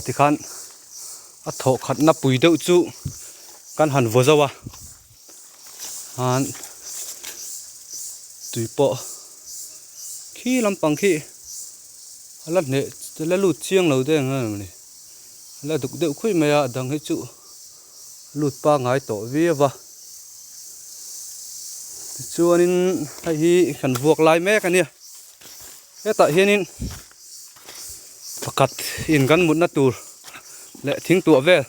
thì khăn thọ khát na bùi đậu chu căn hẳn vô dâu hẳn tùy bộ khi làm bằng khi lát nè là lụt chiêng lâu thế này là đục đệu khuy mày đằng hết chu lụt ba ngái tổ vía và cho nên hay khẩn vuộc lại mẹ cái nè cái tại hiện in fakat in gan một nát tur lệ thính tụa về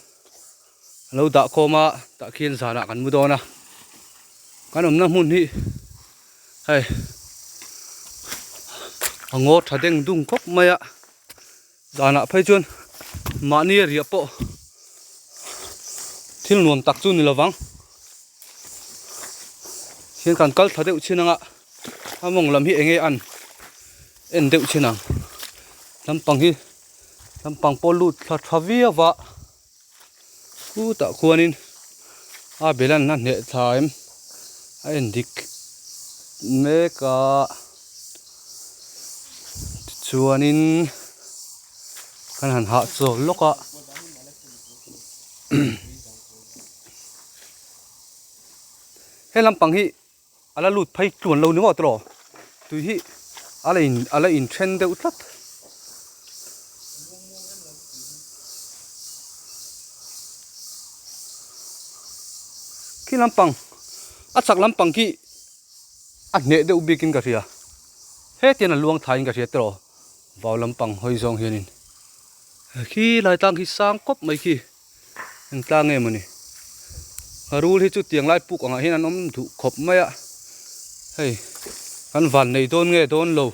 lâu đã có mà đã khiên giả đã gan mua đồ na cái nấm năm hun hi hay ngót thà đeng dung cốc mày ạ giả nạ phải chuan mà nia riệp bộ thiên luồng tắc chun là vắng hiện cần cất thà đệu trên năng ạ mong làm hiện nghe ăn en đệu trên năng làm bằng polu thà vía vạ u tạ quan in belan na nè thà em en dik mẹ cả chuan in kan han ha cho loka he lampang hi ala lut phai chuan lo ningo tro tu hi ala in trend de utlat ki lampang achak lampang ki ne de ubikin ka ria he tian luang thain ka ria tro vào lampang hoi zong hianin khi lại tăng khi sang cốc mấy khi anh ta nghe mà nè rul hi chút tiếng lại bục ở hiện anh thủ khop mấy ạ hey anh vằn này tôn nghe tôn lâu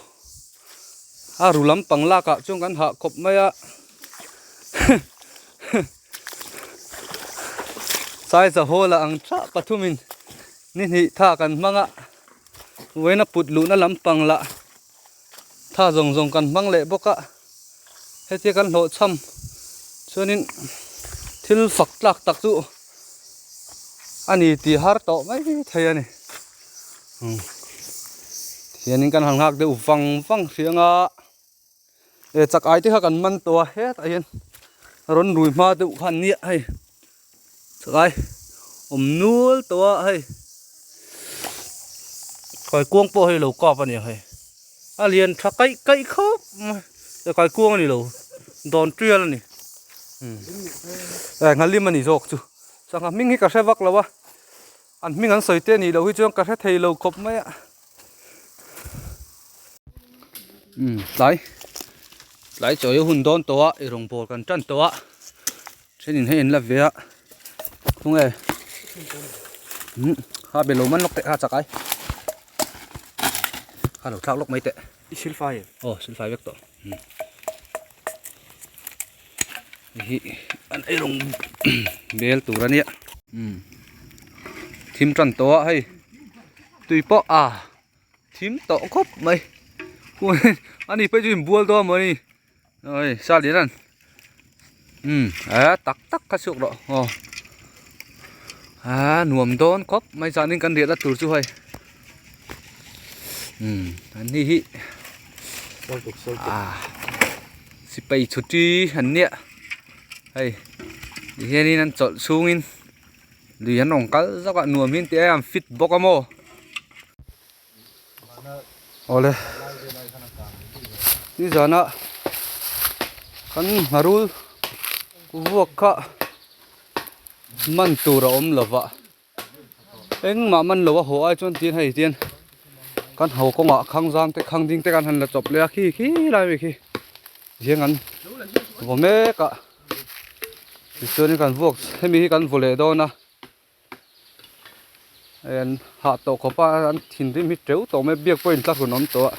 rul lampang la cả chung anh hạ khop mấy ạ sai giờ hồ là anh cha bắt thu mình nên hi tha cần mang ạ với nó bụt lũ nó lampang lạ tha rồng rồng cần mang lệ bốc ạ hết thì căn hộ chăm cho nên thiếu phật lạc tắc dụ anh ấy thì hát tổ mấy thầy này thì nên căn hàng hạc đều văng văng riêng à để chắc ai thì cần man tổ hết anh rốn đùi ma đều khăn nhẹ hay chắc ai nuôi tổ hay coi cuông po hay lẩu cọp anh hay liền thắc cây khớp để coi cuông này lẩu đòn trưa này ngàn liêm này rọc chú sao ngà mình cái xe vác là wa anh mình ăn sợi tên này đâu huy chương cái xe thầy lẩu cọp mấy ạ lại chỗ yêu hùn đòn toa rồng bò cần chân toa trên nhìn thấy là về không nghe ha bên lỗ mắt lóc tệ ha chắc ai ha lỗ thác lóc mấy tệ silphai silphai vector anh ấy rồng bel tủ ra nè thím tròn to hay tùy po thím to khóc mày anh ấy phải dùng bùa to mà rồi sao đến anh tắc cái sụp đó nuông đón khóc mày sao nên cần điện đã tủ chú hay anh ấy si bay chút đi hắn nè hay hiện nay anh chọn xuống in đi hắn nòng cá rất là nuông in thì em fit bóc am ô ole đi giờ nè kan harul vuộc cả man tu ra lova anh mà man lova hồ ai chọn tiền hay tiền kan hậu có ngọ khang giang te khang ding te kan han la chop le khi lai về khi riêng anh vô mẹ cả thì xưa này kan vuộc hay mi kan vô lệ đó na anh hạ tổ có ba anh thìn đi mi trếu tổ mẹ biết quên chắc của nó tổ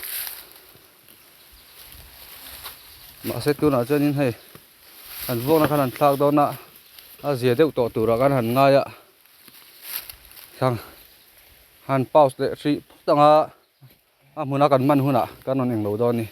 mà sẽ tu nào cho nên hay kan vuộc nó kan han thạc đó na dễ đều tổ tu ra kan han ngay ạ sang han pause để si tanga muốn ăn cần man huna kan non eng lo do ni